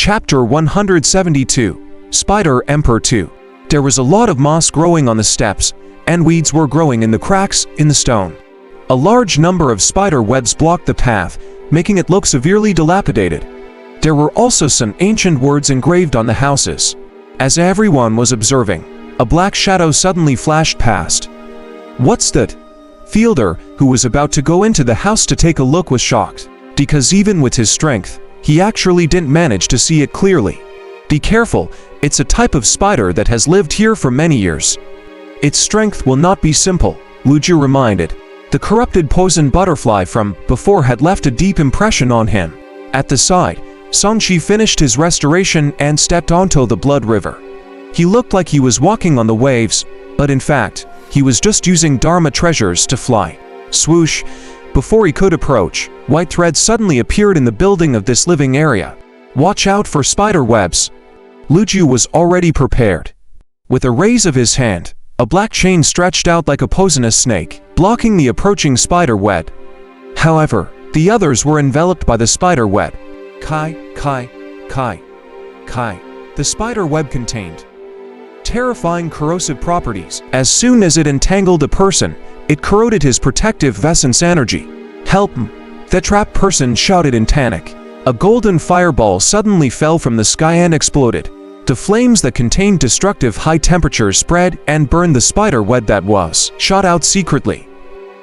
Chapter 172, Spider Emperor 2. There was a lot of moss growing on the steps, and weeds were growing in the cracks in the stone. A large number of spider webs blocked the path, making it look severely dilapidated. There were also some ancient words engraved on the houses. As everyone was observing, a black shadow suddenly flashed past. "What's that?" Fielder, who was about to go into the house to take a look, was shocked, because even with his strength, he actually didn't manage to see it clearly. "Be careful, it's a type of spider that has lived here for many years. Its strength will not be simple," Wuxia reminded. The corrupted poison butterfly from before had left a deep impression on him. At the side, Sanchi finished his restoration and stepped onto the blood river. He looked like he was walking on the waves, but in fact, he was just using Dharma treasures to fly. Swoosh! Before he could approach, white threads suddenly appeared in the building of this living area. "Watch out for spider webs." Wuxia was already prepared. With a raise of his hand, a black chain stretched out like a poisonous snake, blocking the approaching spider web. However, the others were enveloped by the spider web. Kai. The spider web contained terrifying corrosive properties. As soon as it entangled a person, it corroded his protective vest's energy. "Help him!" The trapped person shouted in panic. A golden fireball suddenly fell from the sky and exploded. The flames that contained destructive high temperatures spread and burned the spider web that was shot out secretly.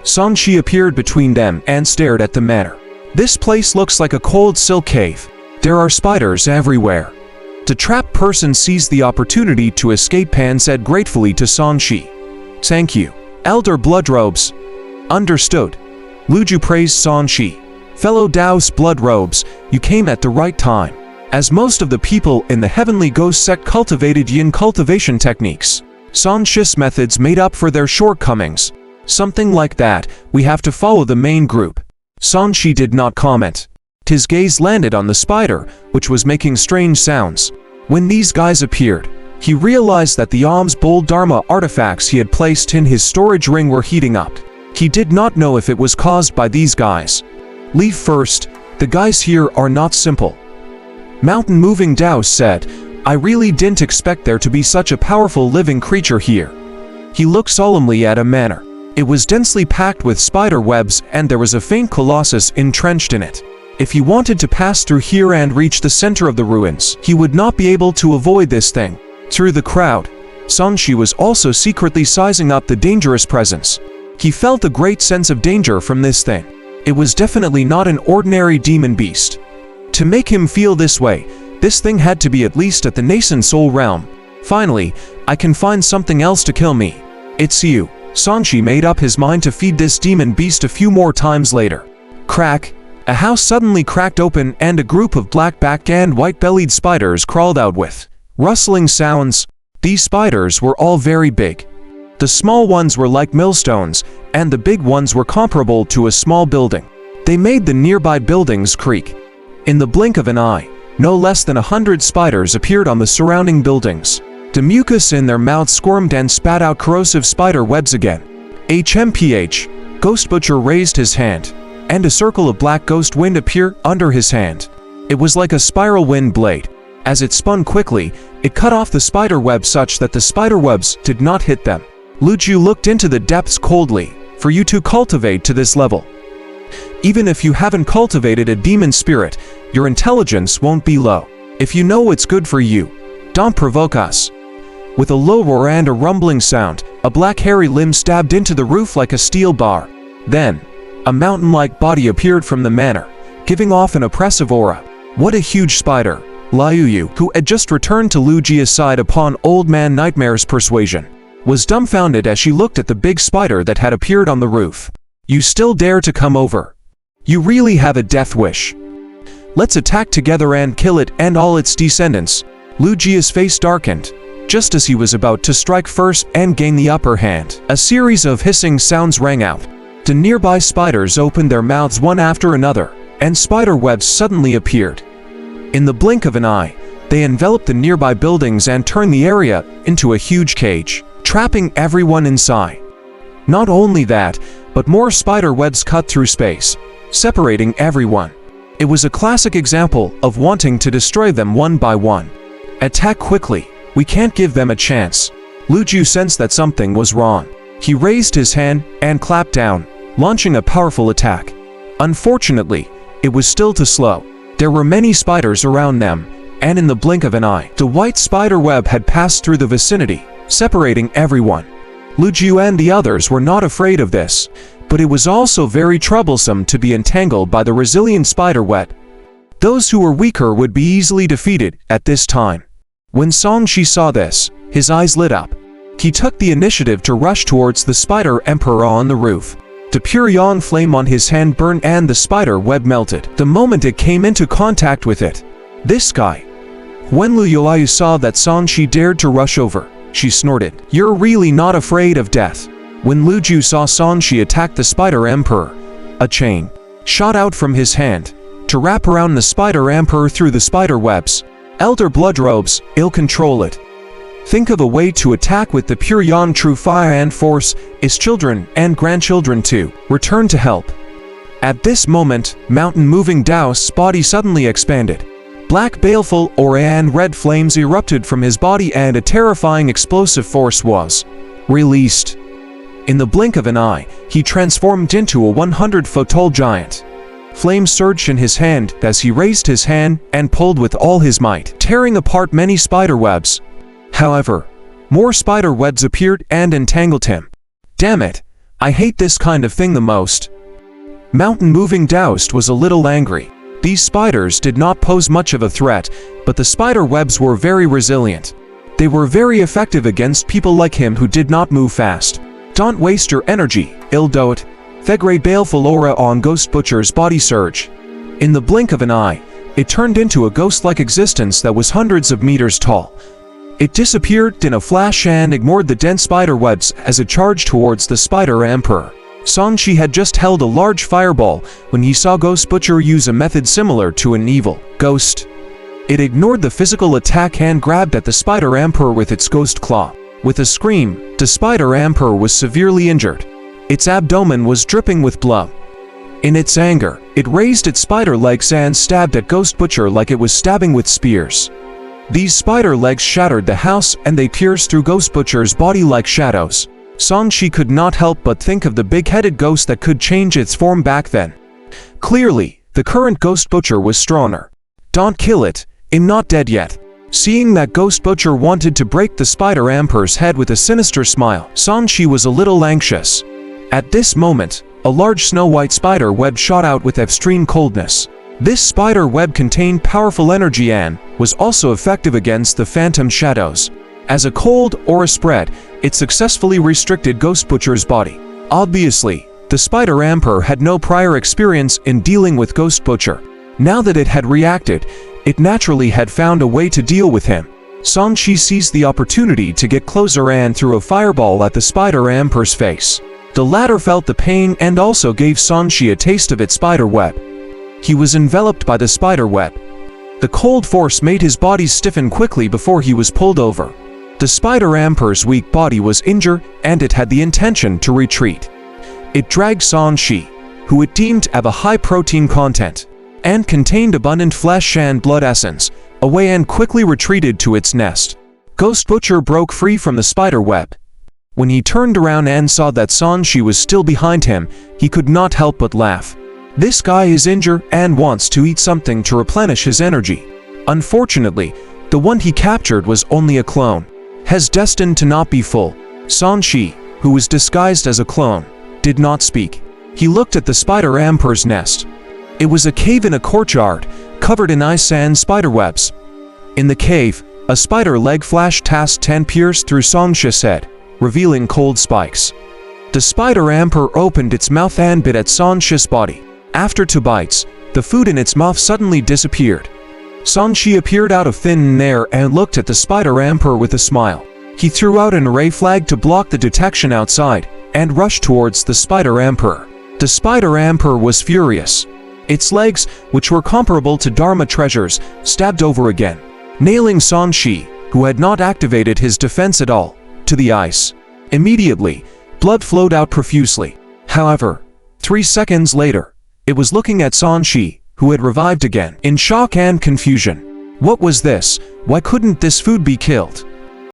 Sanchi appeared between them and stared at the matter. "This place looks like a cold silk cave. There are spiders everywhere." The trapped person seized the opportunity to escape and said gratefully to Sanchi, "Thank you, Elder Bloodrobes." "Understood." Wuxia praised Sanchi. "Fellow Taoist Bloodrobes, you came at the right time. As most of the people in the Heavenly Ghost sect cultivated yin cultivation techniques, Sanchi's methods made up for their shortcomings. Something like that, we have to follow the main group." Sanchi did not comment. His gaze landed on the spider, which was making strange sounds. When these guys appeared, he realized that the Om's bold Dharma artifacts he had placed in his storage ring were heating up. He did not know if it was caused by these guys. "Leave first, the guys here are not simple." Mountain Moving Dao said, "I really didn't expect there to be such a powerful living creature here." He looked solemnly at a manor. It was densely packed with spider webs and there was a faint colossus entrenched in it. If he wanted to pass through here and reach the center of the ruins, he would not be able to avoid this thing. Through the crowd, Sanchi was also secretly sizing up the dangerous presence. He felt a great sense of danger from this thing. It was definitely not an ordinary demon beast. To make him feel this way, this thing had to be at least at the nascent soul realm. "Finally, I can find something else to kill me. It's you." Sanchi made up his mind to feed this demon beast a few more times later. Crack! A house suddenly cracked open and a group of black-backed and white-bellied spiders crawled out with rustling sounds. These spiders were all very big. The small ones were like millstones, and the big ones were comparable to a small building. They made the nearby buildings creak. In the blink of an eye, no less than 100 spiders appeared on the surrounding buildings. The mucus in their mouths squirmed and spat out corrosive spider webs again. HMPH, Ghost Butcher raised his hand, and a circle of black ghost wind appeared under his hand. It was like a spiral wind blade. As it spun quickly, it cut off the spider web such that the spider webs did not hit them. Wuxia looked into the depths coldly. "For you to cultivate to this level, even if you haven't cultivated a demon spirit, your intelligence won't be low. If you know what's good for you, don't provoke us." With a low roar and a rumbling sound, a black hairy limb stabbed into the roof like a steel bar. Then, a mountain-like body appeared from the manor, giving off an oppressive aura. What a huge spider! Liu, who had just returned to Wuxia's side upon Old Man Nightmare's persuasion, was dumbfounded as she looked at the big spider that had appeared on the roof. "You still dare to come over? You really have a death wish. Let's attack together and kill it and all its descendants." Wuxia's face darkened. Just as he was about to strike first and gain the upper hand, a series of hissing sounds rang out. The nearby spiders opened their mouths one after another, and spider webs suddenly appeared. In the blink of an eye, they enveloped the nearby buildings and turned the area into a huge cage, trapping everyone inside. Not only that, but more spider webs cut through space, separating everyone. It was a classic example of wanting to destroy them one by one. Attack quickly, we can't give them a chance. Lu Ju sensed that something was wrong. He raised his hand and clapped down, launching a powerful attack. Unfortunately, it was still too slow. There were many spiders around them, and in the blink of an eye, the white spider web had passed through the vicinity, separating everyone. Lu Ju and the others were not afraid of this, but it was also very troublesome to be entangled by the resilient spider web. Those who were weaker would be easily defeated at this time. When Song Shi saw this, his eyes lit up. He took the initiative to rush towards the spider emperor on the roof. The pure yang flame on his hand burned and the spider web melted the moment it came into contact with it. This guy. When Lu Yuliu saw that Song Shi dared to rush over, she snorted, "You're really not afraid of death." When Lu Ju saw Song Shi attack the spider emperor, a chain shot out from his hand to wrap around the spider emperor through the spider webs. Elder blood robes, ill control it. Think of a way to attack with the pure yang true fire and force, its children and grandchildren too. Return to help. At this moment, Mountain Moving Dao's body suddenly expanded. Black baleful aura and red flames erupted from his body and a terrifying explosive force was released. In the blink of an eye, he transformed into a 100-foot tall giant. Flames surged in his hand as he raised his hand and pulled with all his might, tearing apart many spider webs. However, more spider webs appeared and entangled him. Damn it, I hate this kind of thing the most. Mountain Moving Daoist was a little angry. These spiders did not pose much of a threat, but the spider webs were very resilient. They were very effective against people like him who did not move fast. Don't waste your energy, ill do it. Thegray baleful aura on Ghost Butcher's body surge. In the blink of an eye, it turned into a ghost-like existence that was hundreds of meters tall. It disappeared in a flash and ignored the dense spider webs as it charged towards the spider emperor. Song Shi had just held a large fireball when he saw Ghost Butcher use a method similar to an evil ghost. It ignored the physical attack and grabbed at the spider emperor with its ghost claw. With a scream, the spider emperor was severely injured. Its abdomen was dripping with blood. In its anger, it raised its spider legs and stabbed at Ghost Butcher like it was stabbing with spears. These spider legs shattered the house and they pierced through Ghost Butcher's body like shadows. Song Shi could not help but think of the big-headed ghost that could change its form back then. Clearly, the current Ghost Butcher was stronger. Don't kill it, I'm not dead yet. Seeing that Ghost Butcher wanted to break the spider emperor's head with a sinister smile, Song Shi was a little anxious. At this moment, a large snow-white spider web shot out with extreme coldness. This spider web contained powerful energy and was also effective against the phantom shadows. As a cold aura spread, it successfully restricted Ghost Butcher's body. Obviously, the spider emperor had no prior experience in dealing with Ghost Butcher. Now that it had reacted, it naturally had found a way to deal with him. Song Shi seized the opportunity to get closer and threw a fireball at the spider emperor's face. The latter felt the pain and also gave Song Shi a taste of its spider web. He was enveloped by the spider web. The cold force made his body stiffen quickly before he was pulled over. The spider emperor's weak body was injured and it had the intention to retreat. It dragged Song Shi, who it deemed to have a high protein content and contained abundant flesh and blood essence, away and quickly retreated to its nest. Ghost Butcher broke free from the spider web. When he turned around and saw that Song Shi was still behind him, he could not help but laugh. This guy is injured and wants to eat something to replenish his energy. Unfortunately, the one he captured was only a clone. Has destined to not be full. Song Shi, who was disguised as a clone, did not speak. He looked at the spider emperor's nest. It was a cave in a courtyard, covered in ice and spiderwebs. In the cave, a spider leg flashed past 10 pierced through Song Shi's head, revealing cold spikes. The spider emperor opened its mouth and bit at Song Shi's body. After 2 bites, the food in its mouth suddenly disappeared. Song Shi appeared out of thin air and looked at the spider emperor with a smile. He threw out an array flag to block the detection outside, and rushed towards the spider emperor. The spider emperor was furious. Its legs, which were comparable to Dharma treasures, stabbed over again, nailing Song Shi, who had not activated his defense at all, to the ice. Immediately, blood flowed out profusely. However, 3 seconds later, it was looking at Song Shi, who had revived again, in shock and confusion. What was this? Why couldn't this food be killed?